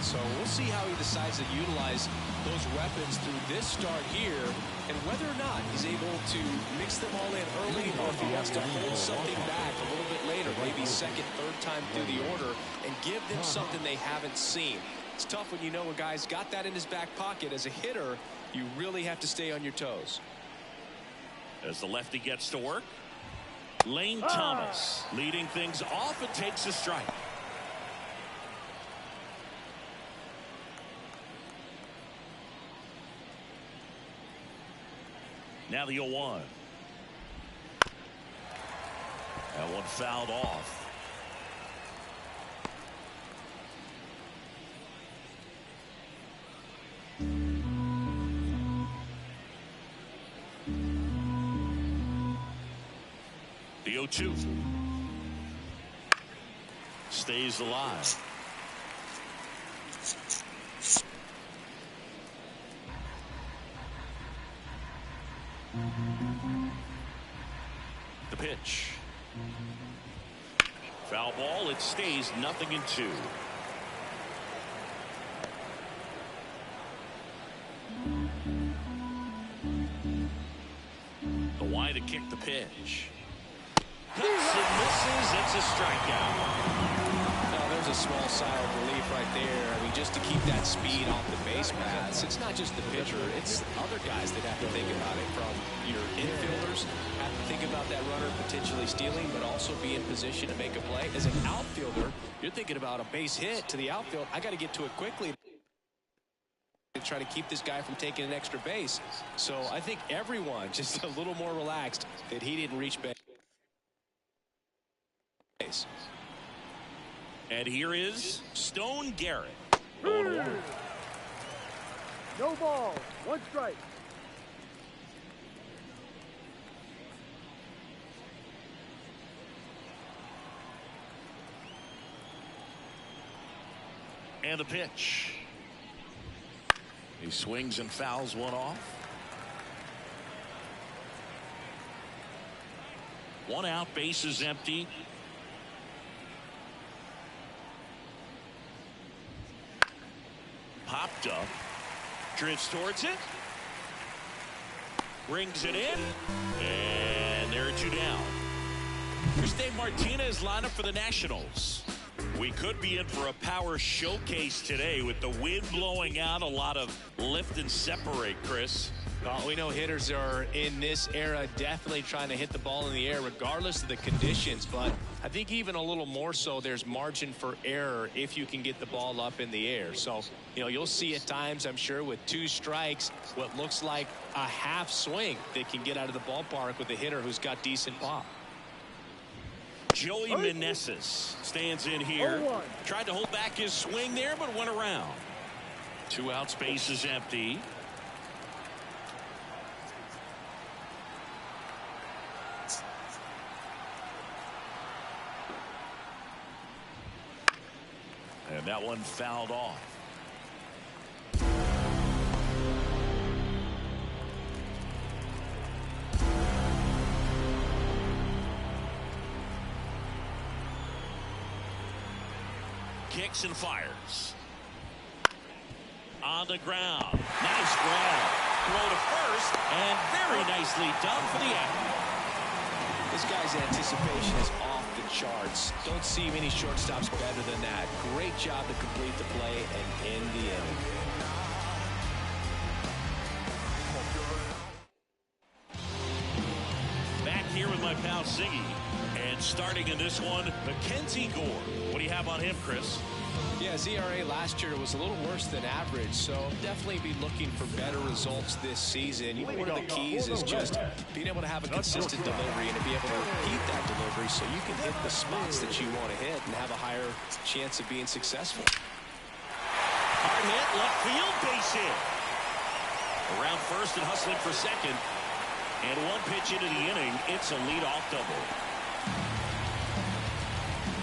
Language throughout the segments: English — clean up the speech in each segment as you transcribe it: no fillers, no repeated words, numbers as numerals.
So we'll see how he decides to utilize those weapons through this start here, and whether or not he's able to mix them all in early, or if he wants to hold something back a little bit later, maybe second, third time through the order, and give them something they haven't seen. It's tough when you know a guy's got that in his back pocket. As a hitter, you really have to stay on your toes. As the lefty gets to work, Lane Thomas leading things off and takes a strike. Now the 0-1. That one fouled off. The 0-2 stays alive. The pitch. Foul ball. It stays 0-2. The wide to kick the pitch. Hits and misses. It's a strikeout. Now, there's a small sigh of relief right there. I mean, just to keep that speed off the base paths. It's not just the pitcher. It's other guys that have to think about it. From your infielders, have to think about that runner potentially stealing, but also be in position to make a play. As an outfielder, you're thinking about a base hit to the outfield. I got to get to it quickly to try to keep this guy from taking an extra base. So I think everyone just a little more relaxed that he didn't reach base. And here is Stone Garrett. No ball, 1 strike. And the pitch. He swings and fouls one off. 1 out, base is empty. Popped up. Drifts towards it. Brings it in. And there are 2 down. Here's Dave Martinez lineup for the Nationals. We could be in for a power showcase today with the wind blowing out, a lot of lift and separate, Chris. Well, we know hitters are in this era definitely trying to hit the ball in the air regardless of the conditions, but I think even a little more so there's margin for error if you can get the ball up in the air. So, you know, you'll see at times, I'm sure, with 2 strikes, what looks like a half swing that can get out of the ballpark with a hitter who's got decent pop. Joey Meneses stands in here. Tried to hold back his swing there, but went around. 2 out, space is empty. And that one fouled off. Kicks and fires. On the ground. Nice grab. Throw to first. And very nicely done for the out. This guy's anticipation is off the charts. Don't see many shortstops better than that. Great job to complete the play and end the inning. Back here with my pal Siggy. And starting in this one, Mackenzie Gore. What do you have on him, Chris? Yeah, his ERA last year was a little worse than average, so definitely be looking for better results this season. You know, one of the keys is just being able to have a consistent delivery and to be able to repeat that delivery so you can hit the spots that you want to hit and have a higher chance of being successful. Hard hit, left field, base hit. Around first and hustling for second. And 1 pitch into the inning, it's a leadoff double.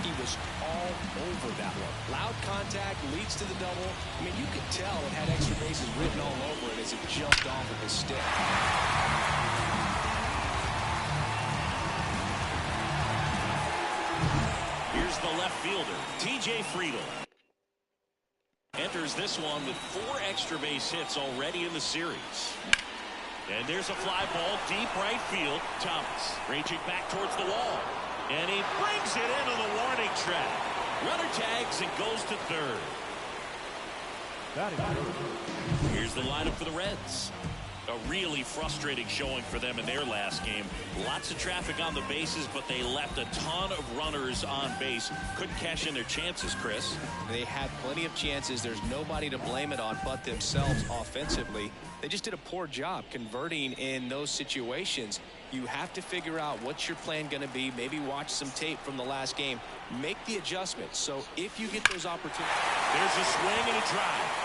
He was all over that one. Loud contact leads to the double. I mean, you could tell it had extra bases written all over it as it jumped off of his stick. Here's the left fielder, T.J. Friedl. And enters this one with 4 extra base hits already in the series. And there's a fly ball deep right field. Thomas ranging back towards the wall. And he brings it into the warning track. Runner tags and goes to third. Here's the lineup for the Reds. A really frustrating showing for them in their last game. Lots of traffic on the bases, but they left a ton of runners on base. Couldn't cash in their chances, Chris. They had plenty of chances. There's nobody to blame it on but themselves offensively. They just did a poor job converting in those situations. You have to figure out what's your plan going to be. Maybe watch some tape from the last game. Make the adjustments. So if you get those opportunities. There's a swing and a drive.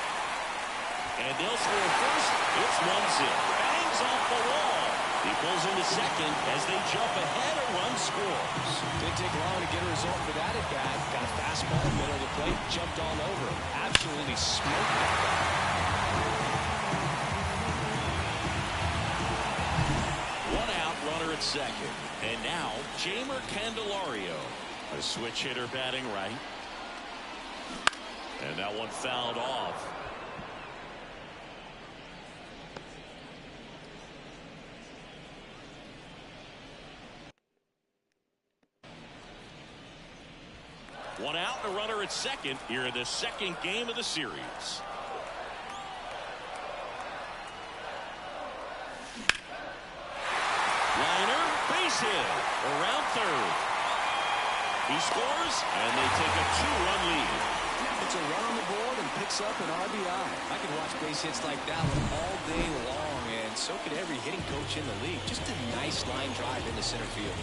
And they'll score first. It's 1-0. Bangs off the wall. He pulls into second as they jump ahead. A run scores. Didn't take long to get a result for that at bat. Got a fastball in the middle of the plate. Jumped all over him. Absolutely smoked that guy. One out, runner at second. And now, Jamer Candelario. A switch hitter batting right. And that one fouled off. One out and a runner at second here in the second game of the series. Liner, base hit around third. He scores and they take a 2-run lead. It's a run on the board and picks up an RBI. I could watch base hits like that one all day long, and so could every hitting coach in the league. Just a nice line drive into center field.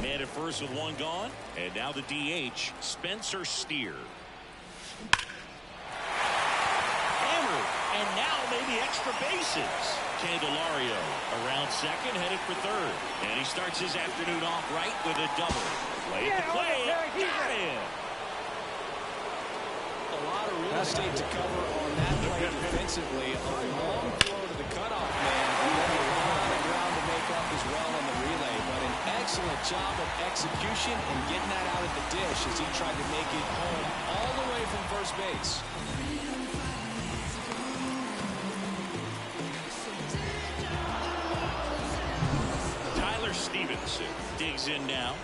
Man at first with one gone, and now the DH, Spencer Steer. Hammered, and now maybe extra bases. Candelario around second, headed for third. And he starts his afternoon off right with a double. Play the play, got him. A lot of real estate to cover on that play defensively. A long throw to the cutoff man. He had a lot of ground to make up as well on the relay, but an excellent job of execution and getting that out of the dish as he tried to make it home all the way from first base. Stevenson digs in now.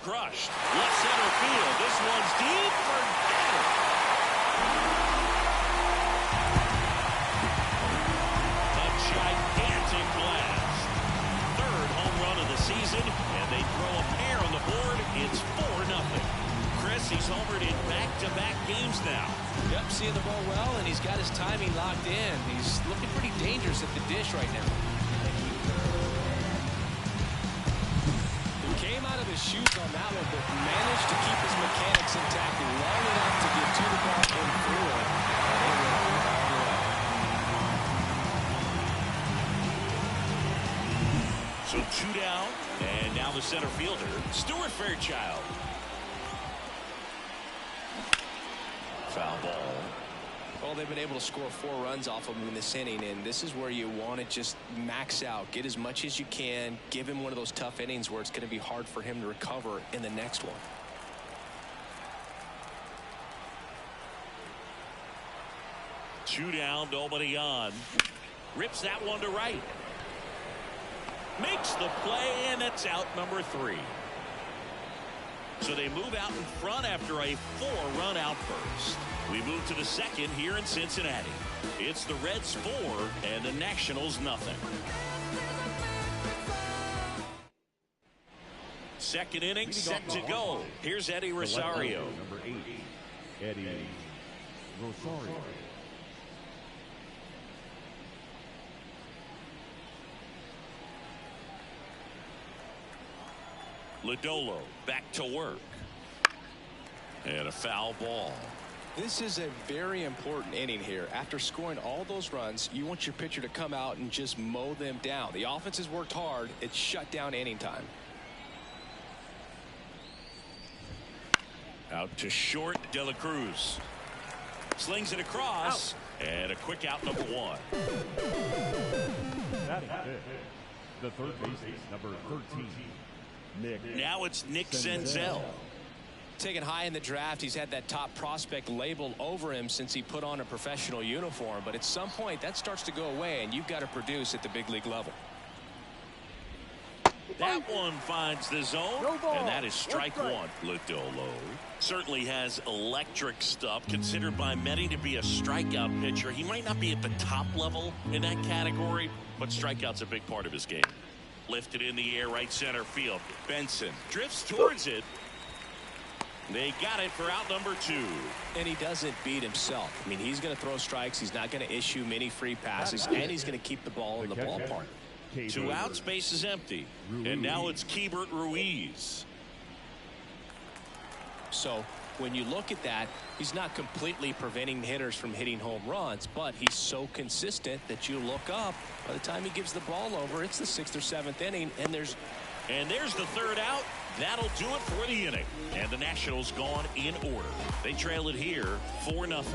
Crushed. Left center field. This one's deep. Forget it. A gigantic blast. Third home run of the season, and they throw a pair on the board. It's 4-0. Chris, he's homered in back-to-back games now. Yep, seeing the ball well, and he's got his timing locked in. He's looking pretty dangerous at the dish right now. He came out of his shoes on that one, but managed to keep his mechanics intact long enough to get to the ball and through it. And it went all the way. So 2 down, and now the center fielder, Stuart Fairchild. Foul ball. Well, they've been able to score 4 runs off of him in this inning, and this is where you want to just max out, get as much as you can, give him one of those tough innings where it's going to be hard for him to recover in the next one. Two down, nobody on. Rips that one to right. Makes the play, and it's out number 3. So they move out in front after a 4-run outburst. We move to the second here in Cincinnati. It's the Reds 4 and the Nationals nothing. Second inning set to go. Here's Eddie Rosario. Number 8, Eddie Rosario. Lodolo back to work. And a foul ball. This is a very important inning here. After scoring all those runs, you want your pitcher to come out and just mow them down. The offense has worked hard. It's shut down inning time. Out to short, De La Cruz. Slings it across. And a quick out, number 1. That is it. The third baseman, number 13, Nick. Now it's Nick Senzel. Taken high in the draft, he's had that top prospect label over him since he put on a professional uniform. But at some point, that starts to go away, and you've got to produce at the big league level. That one finds the zone, and that is strike one. Lodolo certainly has electric stuff, considered by many to be a strikeout pitcher. He might not be at the top level in that category, but strikeout's a big part of his game. Lifted in the air, right center field. Benson drifts towards it. They got it for out number 2. And he doesn't beat himself. I mean, he's going to throw strikes. He's not going to issue many free passes, and he's going to keep the ball in the ballpark. 2 outs, base is empty. And now it's Keibert Ruiz. So when you look at that, he's not completely preventing hitters from hitting home runs, but he's so consistent that you look up. By the time he gives the ball over, it's the 6th or 7th inning, and there's the third out. That'll do it for the inning. And the Nationals gone in order. They trail it here 4-0.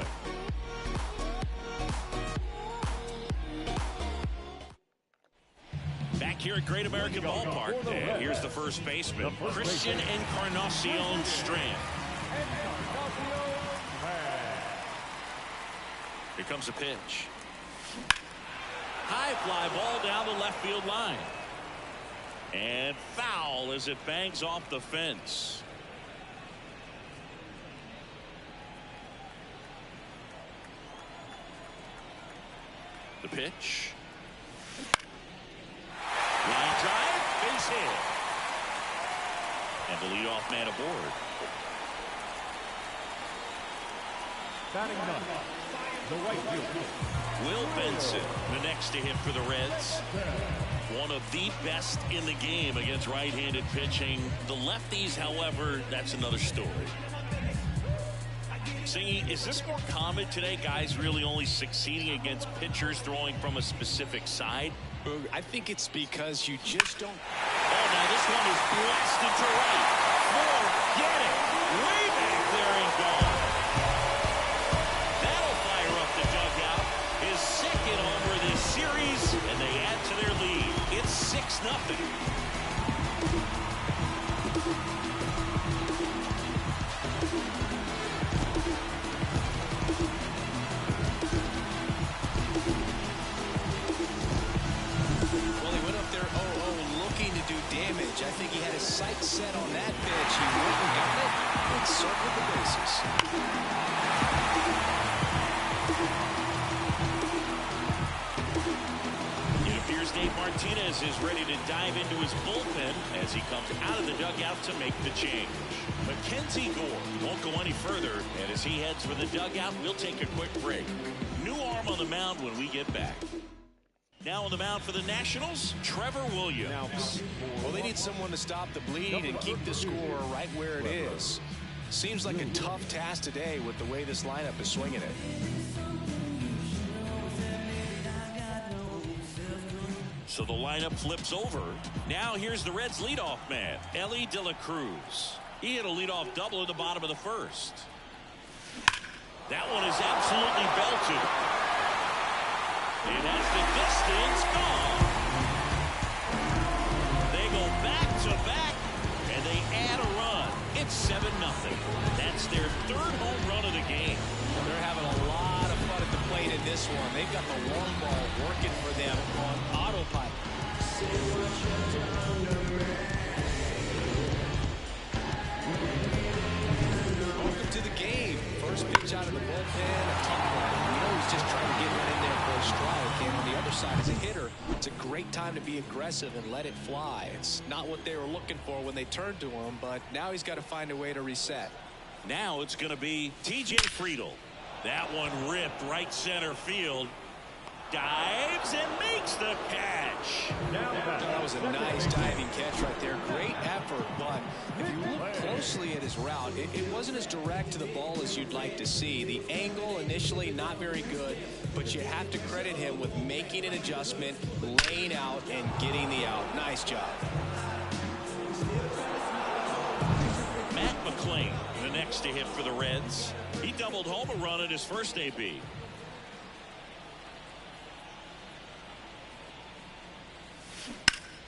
Back here at Great American Ballpark, and here's the first baseman, Christian Encarnacion Strand. Here comes a pitch. High fly ball down the left field line. And foul as it bangs off the fence. The pitch. Line drive, base hit. And the leadoff man aboard. Batting ninth, the right fielder, Will Benson, the next to hit for the Reds. One of the best in the game against right-handed pitching. The lefties, however, that's another story. Singy, is this more common today? Guys really only succeeding against pitchers throwing from a specific side? I think it's because you just don't. Oh, now this one is blasted to right. Forget it. Way back there and gone. That'll fire up the dugout. His second homer this series, and they add to their lead. It's 6-0. Damage. I think he had his sights set on that pitch. He went and got it and circled the bases. It appears Dave Martinez is ready to dive into his bullpen as he comes out of the dugout to make the change. Mackenzie Gore won't go any further, and as he heads for the dugout, we'll take a quick break. New arm on the mound when we get back. Now on the mound for the Nationals, Trevor Williams. Well, they need someone to stop the bleed and keep the score right where it is. Seems like a tough task today with the way this lineup is swinging it. So the lineup flips over. Now here's the Reds' leadoff man, Elly De La Cruz. He hit a leadoff double in the bottom of the first. That one is absolutely belted. It has the distance gone. They go back to back, and they add a run. It's 7-0. That's their third home run of the game. Well, they're having a lot of fun at the plate in this one. They've got the long ball working for them on autopilot. Welcome to the game. First pitch out of the bullpen, a tough one. You know he's just trying to get one in there for a strike. And on the other side, as a hitter, it's a great time to be aggressive and let it fly. It's not what they were looking for when they turned to him, but now he's got to find a way to reset. Now it's going to be T.J. Friedl. That one ripped right center field. Dives and makes the catch. That was a nice diving catch right there. Great effort, but if you look closely at his route, it wasn't as direct to the ball as you'd like to see. The angle initially not very good, but you have to credit him with making an adjustment, laying out, and getting the out. Nice job. Matt McClain, the next to hit for the Reds. He doubled home a run at his first AB.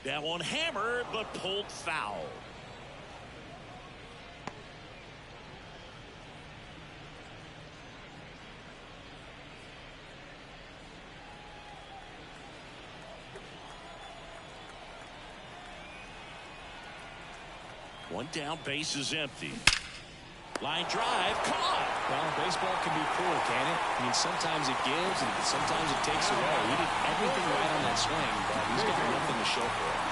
That one hammered, but pulled foul. One down, base is empty. Line drive, caught. Well, baseball can be cruel, can it? I mean, sometimes it gives and sometimes it takes away. He did everything right on that swing, but he's got nothing to show for it.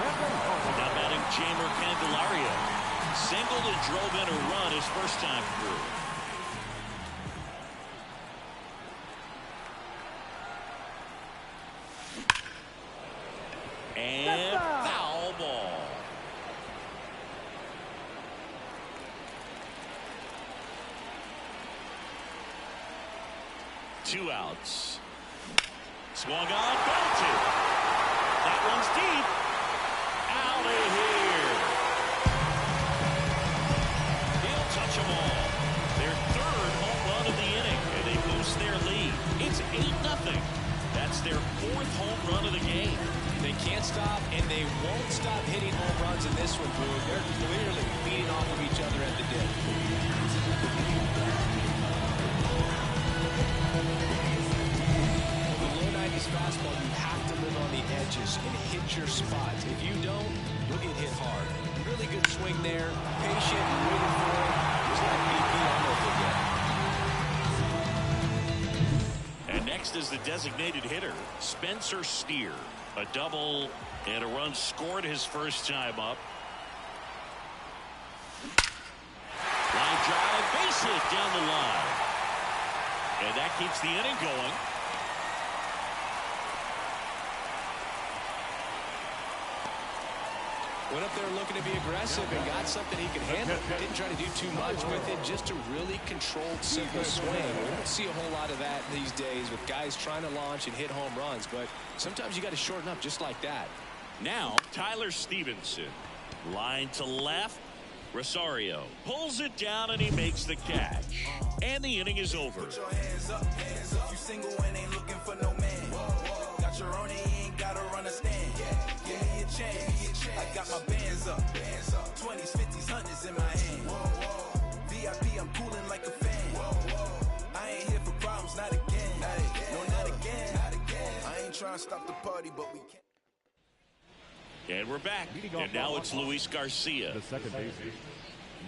Now batting Jamer Candelario. Singled and drove in a run his first time through. And foul ball. Two outs. Swung on, belted. That one's deep. Out of here. He'll touch them all. Their third home run of the inning, and they boost their lead. It's 8-0. That's their fourth home run of the game. They can't stop, and they won't stop hitting home runs in this one, Boog. They're clearly feeding off of each other at the dip. Fastball, you have to live on the edges and hit your spots. If you don't, you'll get hit hard. Really good swing there. Patient, waiting for it. Just like BP all over again. And next is the designated hitter, Spencer Steer. A double and a run scored his first time up. Line drive, base hit down the line. And that keeps the inning going. Went up there looking to be aggressive and got something he could handle. Didn't try to do too much with it. Just a really controlled, simple swing. We don't see a whole lot of that these days with guys trying to launch and hit home runs. But sometimes you got to shorten up just like that. Now, Tyler Stevenson. Line to left. Rosario pulls it down and he makes the catch. And the inning is over. Put your hands up, hands up. You single and ain't looking for no man. Got your own, ain't gotta run a stand. Give me a chance. I got my bands up. 20s, 50s, 100s in my hand. VIP, I'm cooling like a fan. I ain't here for problems, not again. No, not again. I ain't trying to stop the party, but we can't. And we're back. And now it's Luis Garcia. The second baseman,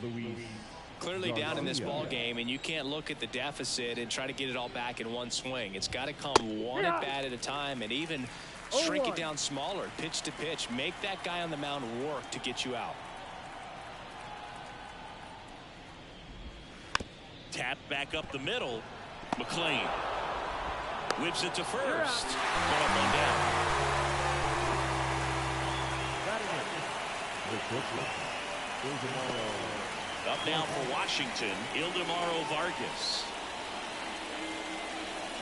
Luis. Clearly down in this ball game, and you can't look at the deficit and try to get it all back in one swing. It's got to come one at bat at a time, and even shrink it down smaller, pitch to pitch. Make that guy on the mound work to get you out. Tap back up the middle. McLean whips it to first. One down. Up now for Washington, Ildemaro Vargas.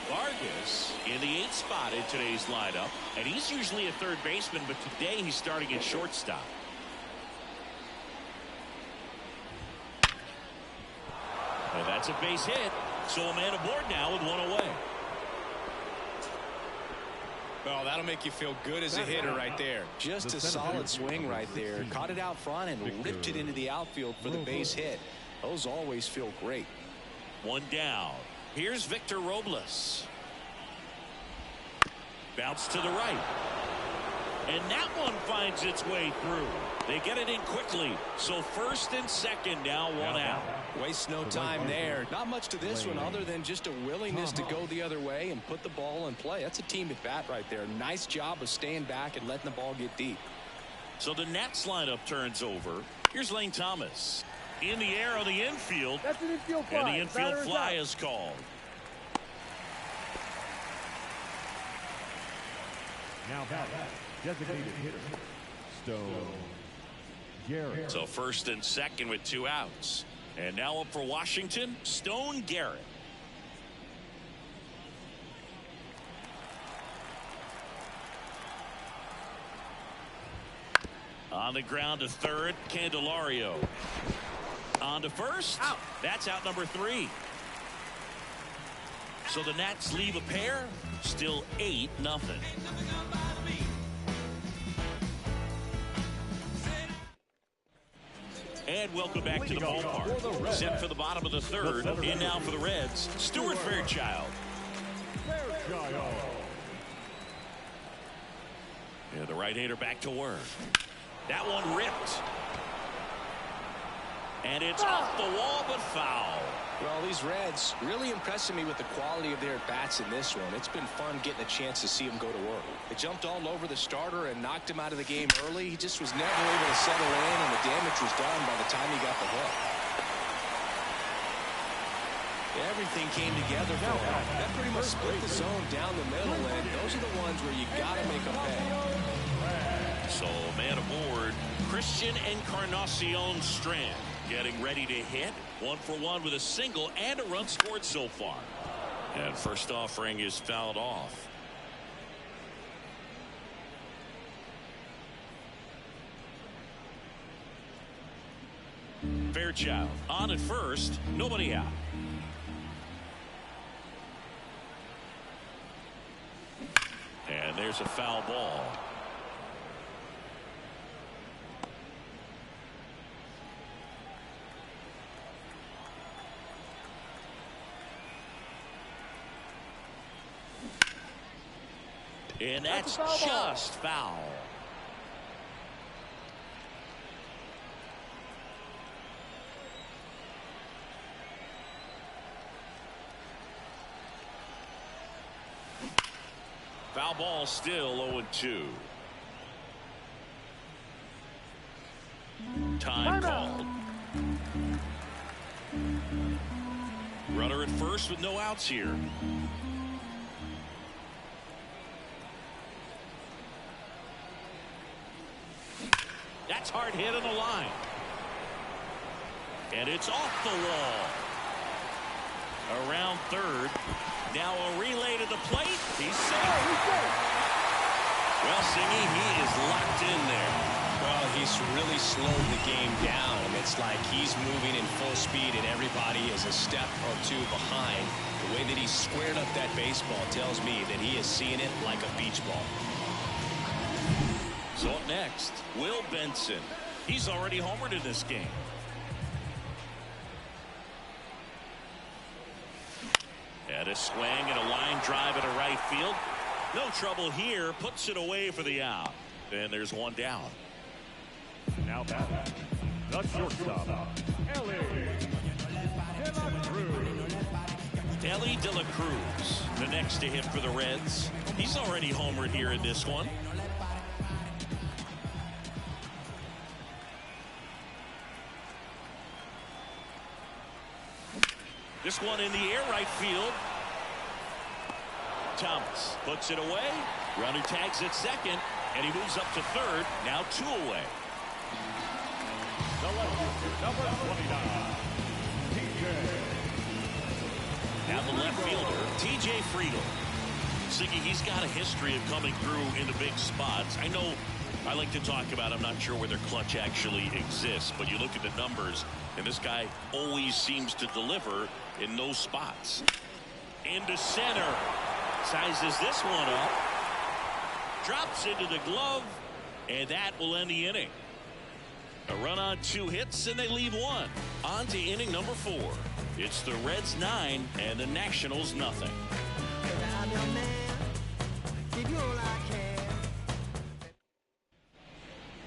Vargas in the 8th spot in today's lineup, and he's usually a third baseman, but today he's starting at shortstop. And that's a base hit, so a man aboard now with one away. Well, that'll make you feel good as a hitter right there. Just a solid swing right there. Caught it out front and ripped it into the outfield for the base hit. Those always feel great. One down. Here's Victor Robles. Bounce to the right. And that one finds its way through. They get it in quickly. So first and second now, one out. Waste no time there. Not much to this one other than just a willingness to go the other way and put the ball in play. That's a team at bat right there. Nice job of staying back and letting the ball get deep. So the Nats lineup turns over. Here's Lane Thomas. In the air on the infield. That's an infield fly. And the infield Batter fly is is called. Now batting, designated hitter, Stone Garrett. So first and second with 2 outs. And now up for Washington, Stone Garrett. On the ground to third, Candelario. On to first. Out. That's out number 3. So the Nats leave a pair. Still 8-0. And welcome back to the ballpark. Set for the bottom of the third. In now for the Reds, Stuart Fairchild. Yeah, the right-hander back to work. That one ripped. And it's off the wall, but foul. Well, these Reds really impressing me with the quality of their bats in this one. It's been fun getting a chance to see them go to work. They jumped all over the starter and knocked him out of the game early. He just was never able to settle in, and the damage was done by the time he got the hit. Everything came together for him. That pretty much split the zone down the middle, and those are the ones where you got to make them pay. So, man aboard, Christian Encarnacion Strand getting ready to hit. 1 for 1 with a single and a run scored so far. And first offering is fouled off. Fairchild on at first, nobody out. And there's a foul ball. And that's just foul. Foul ball, still 0-2. Time called. Runner at first with no outs here. That's hard hit on the line. And it's off the wall. Around third. Now a relay to the plate. He's safe. Well, Singy, he is locked in there. Well, he's really slowed the game down. It's like he's moving in full speed and everybody is a step or two behind. The way that he squared up that baseball tells me that he is seeing it like a beach ball. So up next, Will Benson. He's already homered in this game. And a swing and a line drive into right field. No trouble here. Puts it away for the out. And there's one down. Now back. The shortstop, Ellie De La Cruz, the next to hit for the Reds. He's already homered here in this one. This one in the air, right field. Thomas puts it away. Runner tags at second, and he moves up to third. Now 2 away. number 29, Now the left fielder, T.J. Friedel. Siggy, he's got a history of coming through in the big spots. I know I like to talk about, I'm not sure whether clutch actually exists, but you look at the numbers, and this guy always seems to deliver in those spots. Into center. Sizes this one up. Drops into the glove, and that will end the inning. A run on 2 hits, and they leave 1. On to inning number 4. It's the Reds 9 and the Nationals nothing.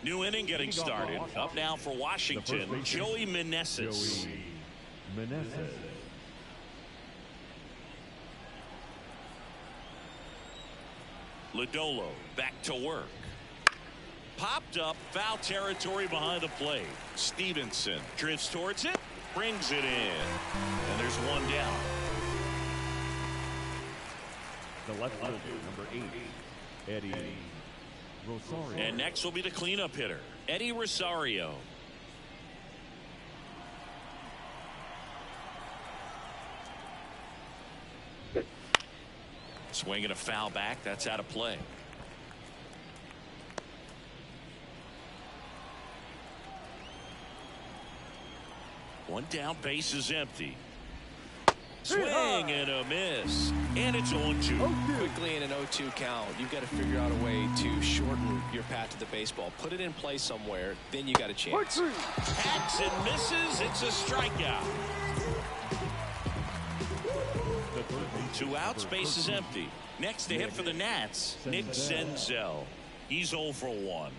New inning getting started. Up now for Washington, Joey Meneses. Lodolo back to work. Popped up, foul territory behind the plate. Stevenson drifts towards it, brings it in, and there's one down. the left fielder, number 8, Eddie Rosario. And next will be the cleanup hitter, Eddie Rosario. Swinging a foul back. That's out of play. One down, base is empty. Swing and a miss. And it's 0-2. Quickly in an 0-2 count, you've got to figure out a way to shorten your path to the baseball. Put it in play somewhere, then you got a chance. Hacks and misses. It's a strikeout. 2 outs, base is empty. Next to hit for the Nats, Nick Senzel. He's 0 for 1.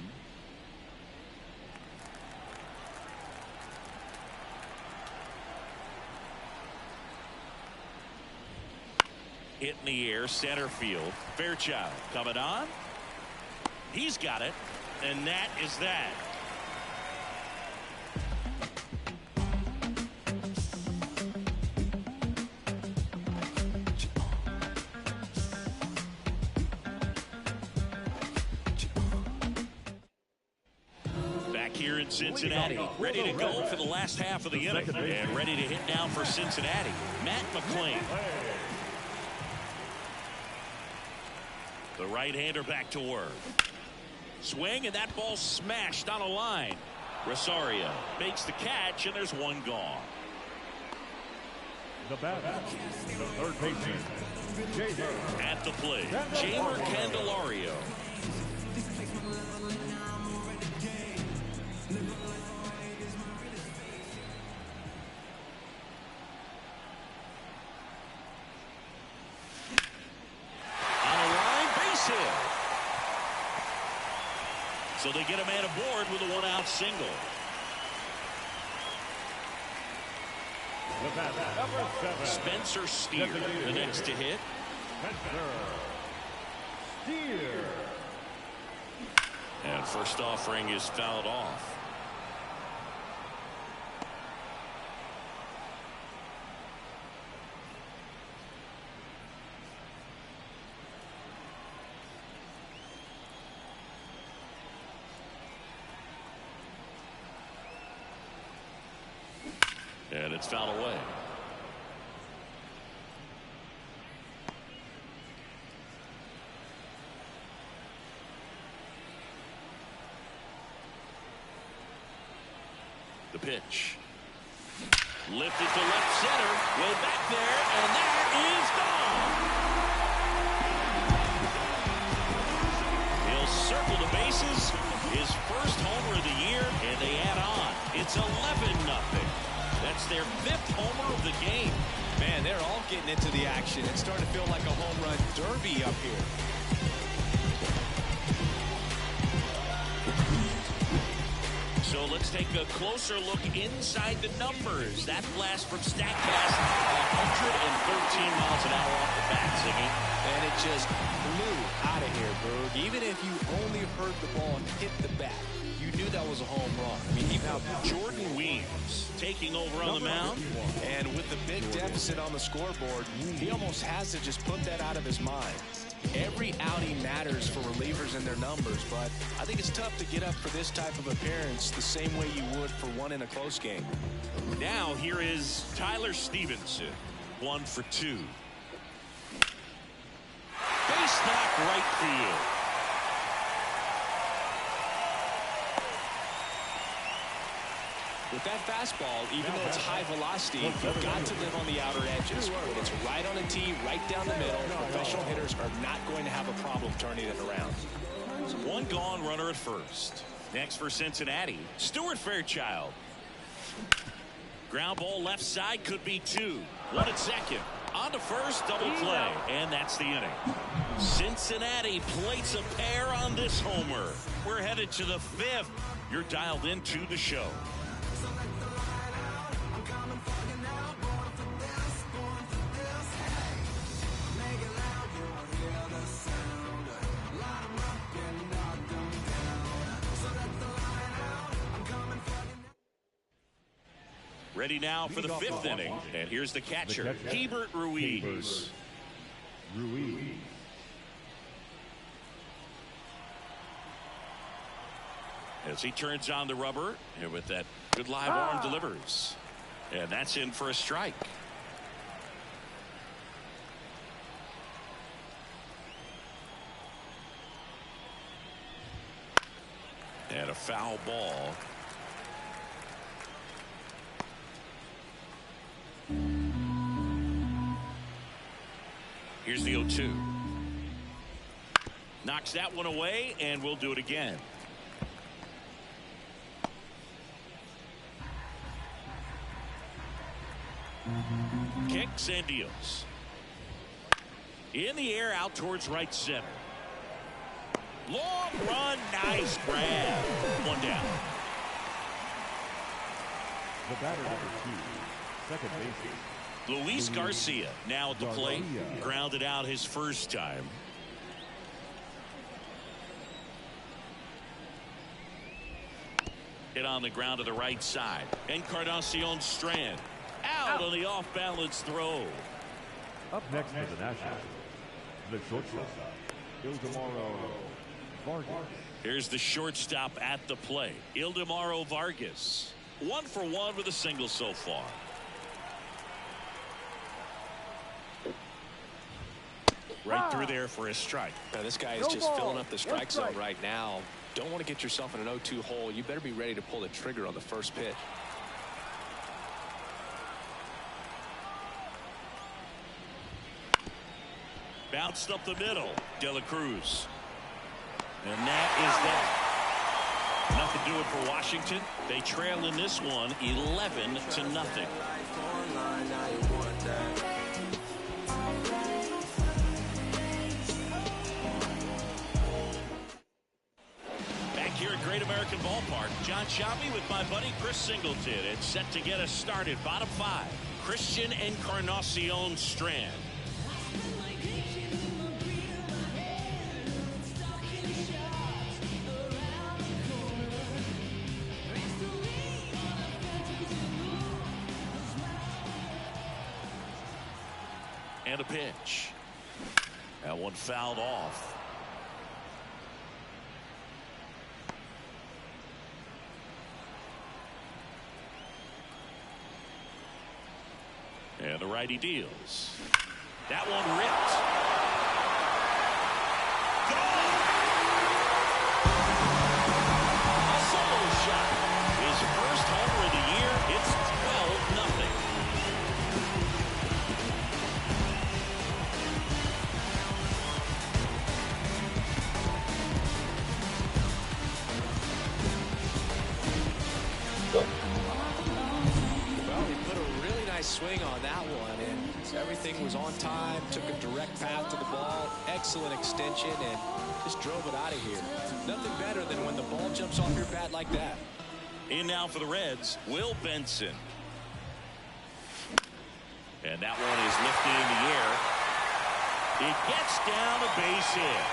Hit in the air, center field. Fairchild coming on. He's got it, and that is that. Back here in Cincinnati, ready to go for the last half of the inning, and ready to hit now for Cincinnati, Matt McClain. The right-hander back to work. Swing, and that ball smashed on a line. Rosario makes the catch, and there's one gone. The batter, the third baseman, Jamer. At the plate, Jamer Candelario. So they get a man aboard with a 1-out single. Spencer Steer, the next to hit. And first offering is fouled off. And it's fouled away. The pitch. Lifted to left center. Way back there, and that is gone. He'll circle the bases. His first homer of the year, and they add on. It's 11-0. That's their 5th homer of the game. Man, they're all getting into the action. It's starting to feel like a home run derby up here. So let's take a closer look inside the numbers. That blast from StatCast, 113 miles an hour off the bat, Ziggy. And it just blew out of here, Berg. Even if you only heard the ball hit the bat, you knew that was a home run. I mean, Jordan Weems taking over on the mound. And with the big deficit on the scoreboard, he almost has to just put that out of his mind. Every outing matters for relievers and their numbers, but I think it's tough to get up for this type of appearance the same way you would for one in a close game. Now here is Tyler Stevenson, 1 for 2. Base knock right field. With that fastball, even though it's high velocity, you've got to live on the outer edges. When it's right on a tee, right down the middle, professional hitters are not going to have a problem turning it around. One gone, runner at first. Next for Cincinnati, Stuart Fairchild. Ground ball left side, could be 2. 1 at second. On to first, double play, and that's the inning. Cincinnati plates a pair on this homer. We're headed to the 5th. You're dialed into the show. Ready now for the 5th inning, and here's the catcher, Hebert Ruiz. As he turns on the rubber, and with that good live arm delivers. And that's in for a strike. And a foul ball. Here's the 0-2. Knocks that one away, and we'll do it again. Kicks and deals. In the air, out towards right center. Long run, nice grab. One down. The batter number 2, second baseman Luis Garcia now at the plate. Grounded out his first time. Hit on the ground to the right side. Encarnacion Strand out on the off-balance throw. Up next for the Nationals, the shortstop, Ildemaro Vargas. Here's the shortstop at the plate, Ildemaro Vargas. 1 for 1 with a single so far. Right through there for a strike. Now, this guy is just filling up the strike zone right now. Don't want to get yourself in an 0-2 hole. You better be ready to pull the trigger on the first pitch. Bounced up the middle. De La Cruz. And that is that. Nothing doing for Washington. They trail in this one 11-0. Back here at Great American Ballpark, John Shabby with my buddy Chris Singleton. It's set to get us started. Bottom 5. Christian Encarnacion Strand. And a pitch. That one fouled off. And the righty deals. That one ripped. Gone! A solo shot. His first homer of the year. It's 12-0. Swing on that one, and everything was on time. Took a direct path to the ball, excellent extension, and just drove it out of here. Nothing better than when the ball jumps off your bat like that. In now for the Reds, Will Benson. And that one is lifted in the air. It gets down a base hit.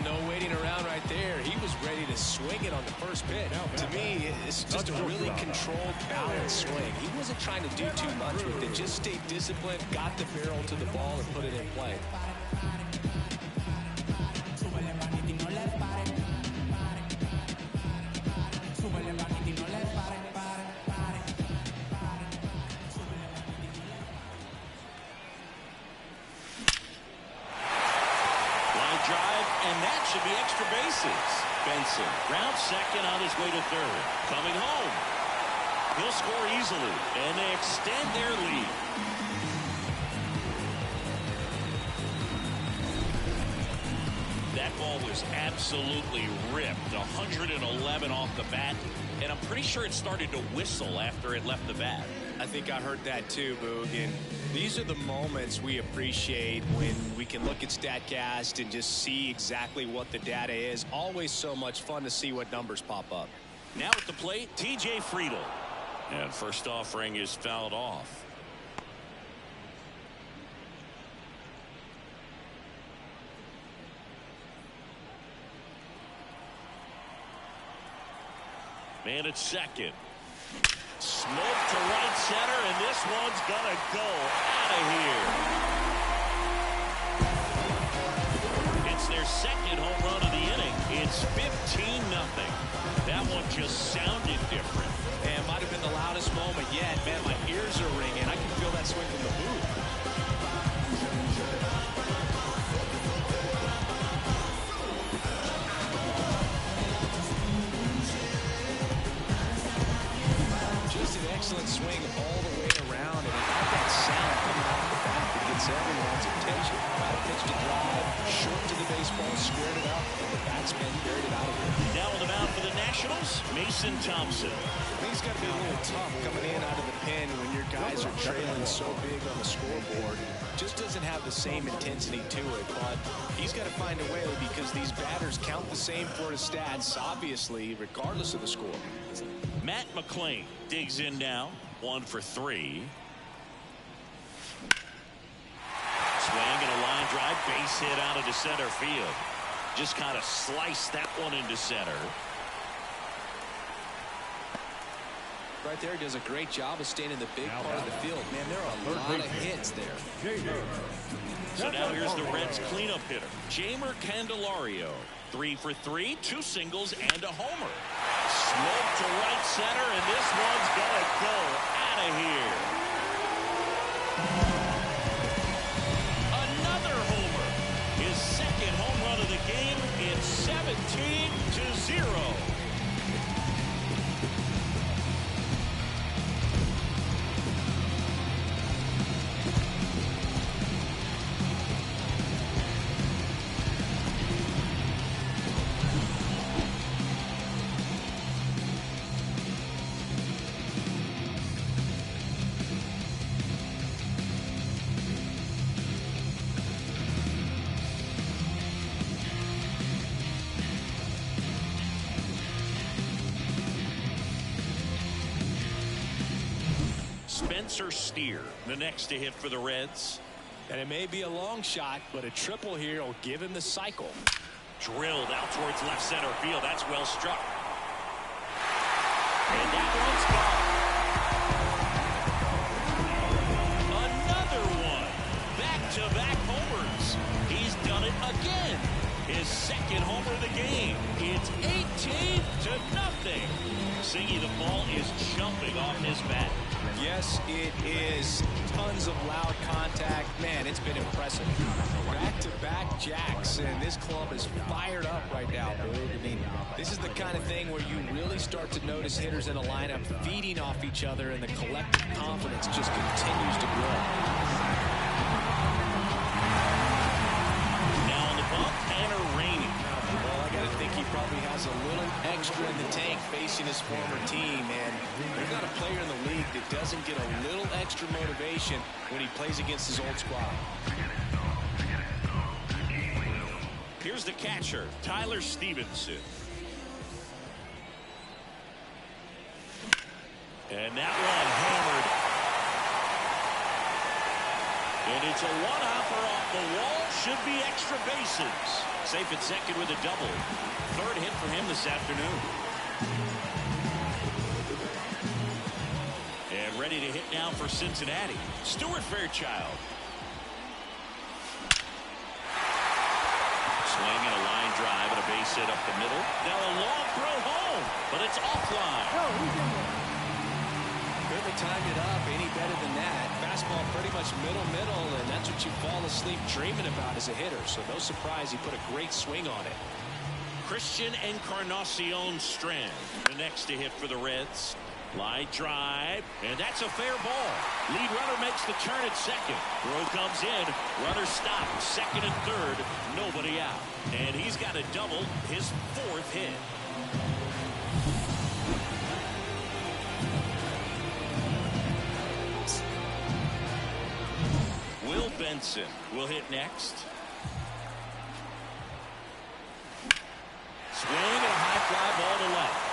No waiting around right there. He was ready to swing it on the first pitch. To me, it's just a really controlled, balanced swing. He wasn't trying to do too much with it. Just stayed disciplined, got the barrel to the ball, and put it in play. Should be extra bases. Benson round second on his way to third. Coming home. He'll score easily, and they extend their lead. That ball was absolutely ripped. 111 off the bat, and I'm pretty sure it started to whistle after it left the bat. I think I heard that too, Boog. And these are the moments we appreciate when we can look at StatCast and just see exactly what the data is. Always so much fun to see what numbers pop up. Now at the plate, T.J. Friedl. And first offering is fouled off. Man at second. Smoke to right center, and this one's gonna go out of here. It's their second home run of the inning. It's 15-0. That one just sounded different. And might have been the loudest moment yet. Man, my ears are ringing. I can feel that swing from the booth. batsmen buried it out of here. Now on the mound for the Nationals, Mason Thompson. I think it's got to be a little tough coming in out of the pen when your guys are trailing so big on the scoreboard. Just doesn't have the same intensity to it, but he's got to find a way because these batters count the same for his stats, obviously, regardless of the score. Matt McClain digs in now, 1 for 3. Swing and a line drive, base hit out into center field. Just kind of sliced that one into center. Right there, does a great job of staying in the big part of the field. Man, there are a lot of hits there. So now here's the Reds cleanup hitter, Jeimer Candelario. 3 for 3, 2 singles and a homer. Smoke to right center, and this one's gonna go out of here. Another homer. His second home run of the game. It's 17-0. Steer, the next to hit for the Reds. And it may be a long shot, but a triple here will give him the cycle. Drilled out towards left center field. That's well struck. And that one's gone. Another one. Back-to-back homers. He's done it again. His second homer of the game. It's 18-0. Singy, the ball is jumping off his bat. Yes, it is. Tons of loud contact. Man, it's been impressive. Back-to-back jacks, and this club is fired up right now, dude. I mean, this is the kind of thing where you really start to notice hitters in a lineup feeding off each other, and the collective confidence just continues to grow. Now on the bump, Tanner Rainey. Well, I got to think he probably has a little extra in the tank facing his former team, and there's not a player in the league that doesn't get a little extra motivation when he plays against his old squad. Here's the catcher, Tyler Stevenson. And that one hammered. And it's a one-hopper off the wall. Should be extra bases. Safe at second with a double. Third hit for him this afternoon. And ready to hit now for Cincinnati, Stuart Fairchild. Swing and a line drive and a base hit up the middle. Now a long throw home, but it's offline. Couldn't have timed it up any better than that. Fastball pretty much middle, and that's what you fall asleep dreaming about as a hitter. So no surprise he put a great swing on it. Christian Encarnacion Strand, the next to hit for the Reds. Line drive, and that's a fair ball. Lead runner makes the turn at second. Throw comes in. Runner stopped. Second and third. Nobody out. And he's got a double, his 4th hit. Will Benson will hit next. Swing and a high fly ball to left.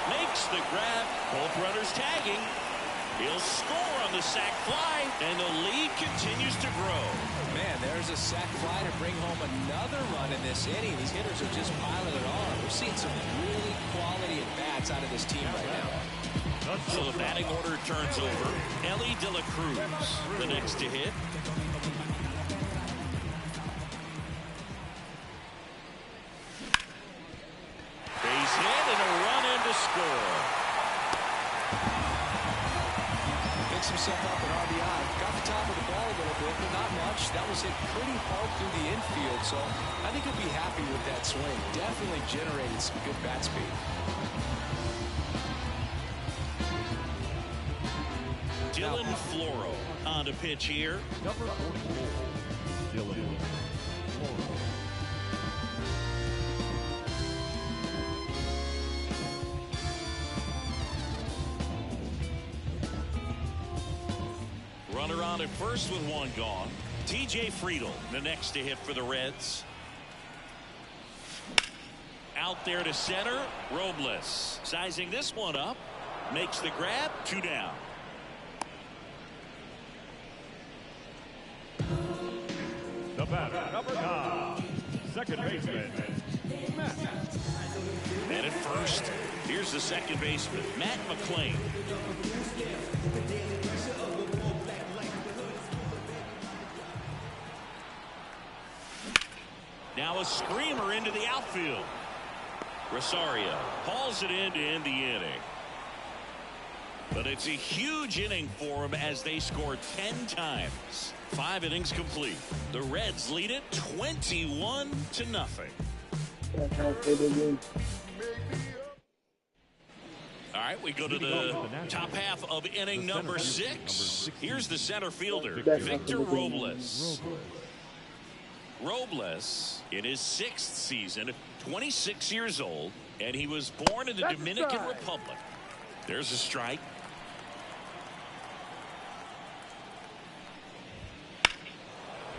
Makes the grab. Both runners tagging. He'll score on the sac fly, and the lead continues to grow. Man, there's a sac fly to bring home another run in this inning. These hitters are just piling it on. We're seeing some really quality at-bats out of this team right now. So the batting order turns over. Ellie De La Cruz, the next to hit. Base hit and a run in to score. Picks himself up an RBI. Got the top of the ball a little bit, but not much. That was hit pretty hard through the infield, so I think he'll be happy with that swing. Definitely generated some good bat speed. Dylan Floro on to pitch here. Number 44, Dylan Floro. Runner on at first with one gone. T.J. Friedel, the next to hit for the Reds. Out there to center. Robles sizing this one up. Makes the grab. 2 down. The batter, number 9, second baseman, Matt. And at first, here's the second baseman, Matt McClain. Now a screamer into the outfield. Rosario hauls it in to end the inning. But it's a huge inning for him as they scored 10 times. 5 innings complete. The Reds lead it 21-0. All right, we go to the top half of inning number 6. Here's the center fielder, Victor Robles. Robles, in his 6th season, 26 years old, and he was born in the Dominican Republic. There's a strike.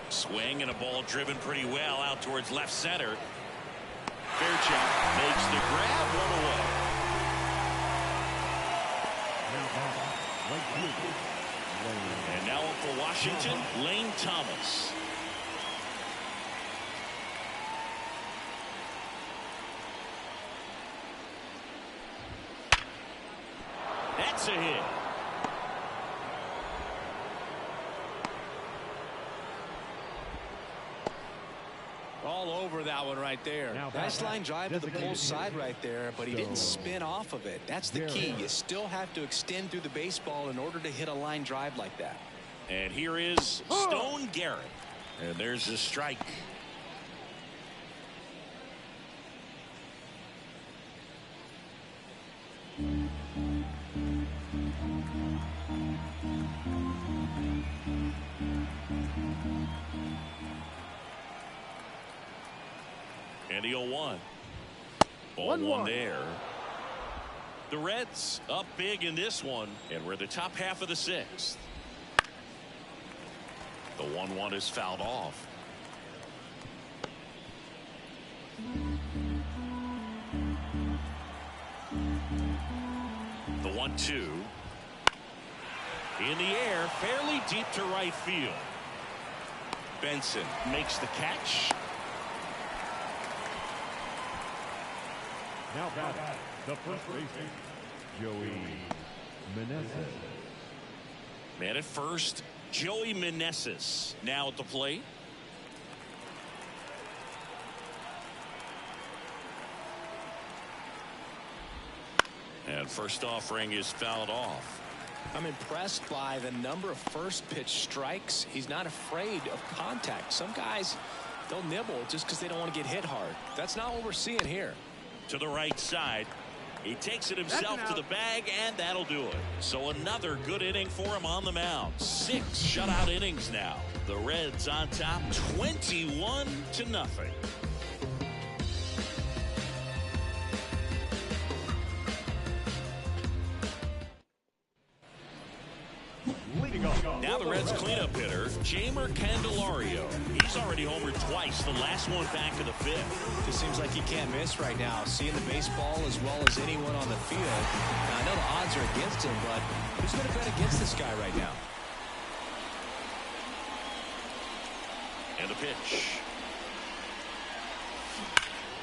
Swing and a ball driven pretty well out towards left center. Fairchild makes the grab, 1 away. And now up for Washington, Lane Thomas. That's a hit. All over that one right there. Nice line drive to the pull side right there, but he didn't spin off of it. That's the key. You still have to extend through the baseball in order to hit a line drive like that. And here is Stone Garrett. And there's a strike. And the 0-1. 0-1 there. The Reds up big in this one, and we're the top half of the 6th. The 1-1 is fouled off. The 1-2. In the air, fairly deep to right field. Benson makes the catch. Now batting, the first baseman, Joey Meneses. Man at first, Joey Meneses now at the plate. And first offering is fouled off. I'm impressed by the number of first pitch strikes. He's not afraid of contact. Some guys, they'll nibble just because they don't want to get hit hard. That's not what we're seeing here. To the right side. He takes it himself to the bag, and that'll do it. So another good inning for him on the mound. 6 shutout innings now. The Reds on top 21-0. Now the Reds cleanup hitter, Jamer Candelario. He's already homered twice, the last one back in the 5th. Just seems like he can't miss right now, seeing the baseball as well as anyone on the field. Now, I know the odds are against him, but who's going to bet against this guy right now? And the pitch.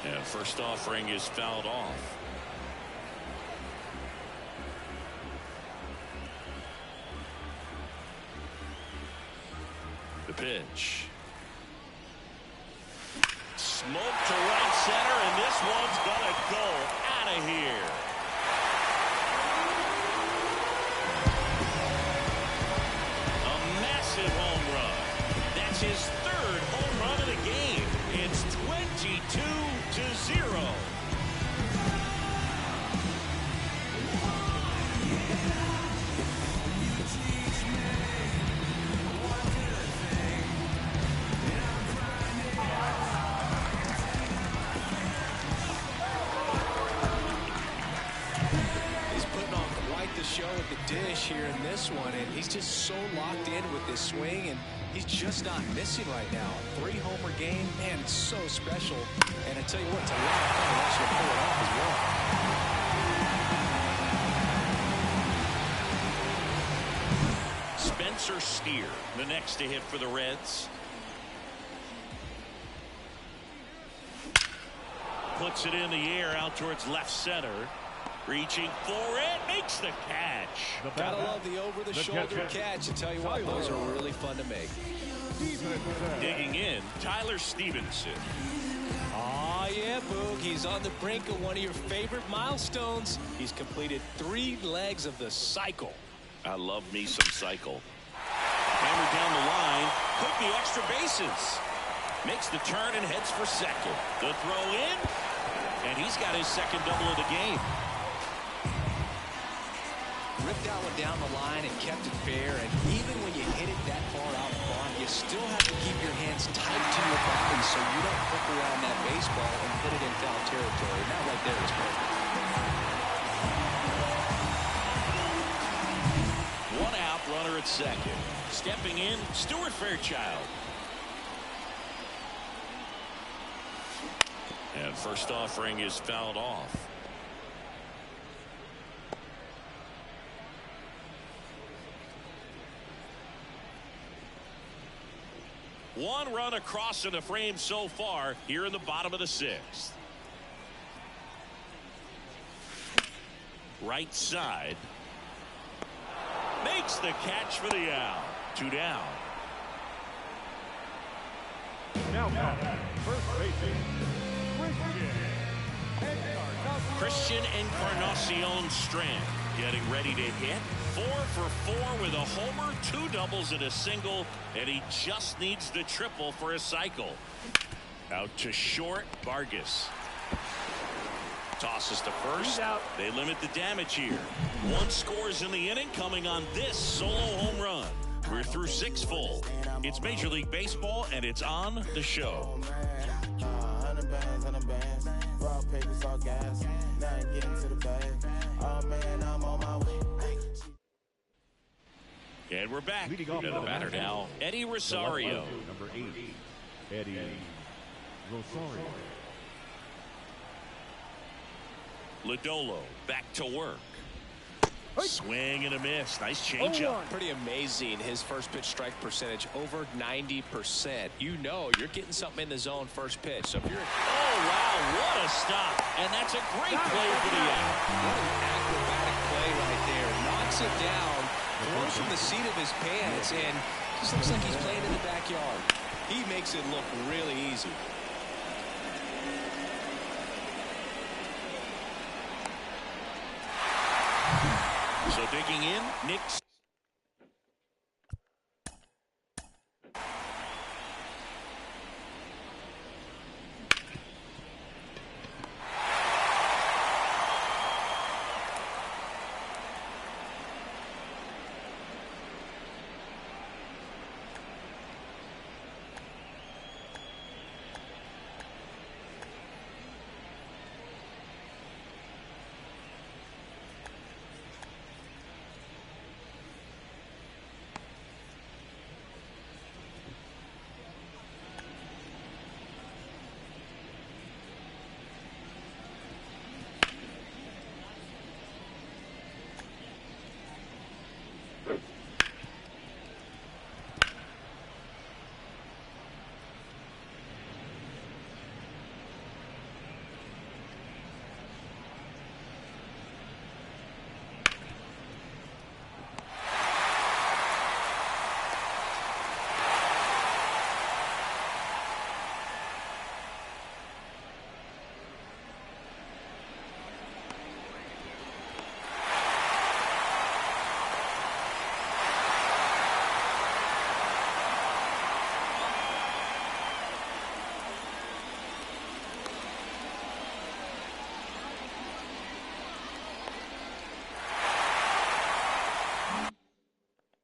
And first offering is fouled off. The pitch. Smoke to right center, and this one's gonna go out of here. A massive home run. That's his 3rd home run of the game. It's 22-0. this one, and he's just so locked in with this swing, and he's just not missing right now. 3-homer game, man, it's so special. And I tell you what, it's a lot of fun to watch him pull it off as well. Spencer Steer, the next to hit for the Reds. Puts it in the air out towards left center. Reaching for it, makes the catch. Gotta love the over-the-shoulder catch. I tell you what, those are really fun to make. Digging in, Tyler Stevenson. Oh, yeah, Boog. He's on the brink of one of your favorite milestones. He's completed 3 legs of the cycle. I love me some cycle. Hammered down the line, could be extra bases. Makes the turn and heads for second. The throw in, and he's got his second double of the game. Ripped that one down the line and kept it fair, and even when you hit it that far out front, you still have to keep your hands tight to your body so you don't hook around that baseball and hit it in foul territory. And that right there is perfect. 1 out, runner at second. Stepping in, Stuart Fairchild. And first offering is fouled off. One run across in the frame so far here in the bottom of the 6th. Right side. Makes the catch for the out. 2 down. Now, first baseman, Christian Encarnacion Strand getting ready to hit. 4 for 4 with a homer, 2 doubles and a single, and he just needs the triple for a cycle. Out to short, Vargas. Tosses to first. They limit the damage here. 1 scores in the inning coming on this solo home run. We're through 6 full. It's Major League Baseball, and it's on the show. And we're back. Leading off To the batter now, Eddie Rosario. Number 8, Eddie Rosario. Lodolo back to work. Swing and a miss. Nice changeup. Pretty amazing. His first pitch strike percentage over 90%. You know you're getting something in the zone first pitch. So if you're Oh, wow, what a stop. And that's a great play for the out. what an acrobatic play right there. Knocks it down, throws from the seat of his pants, and just looks like he's playing in the backyard. He makes it look really easy. So digging in, Nick.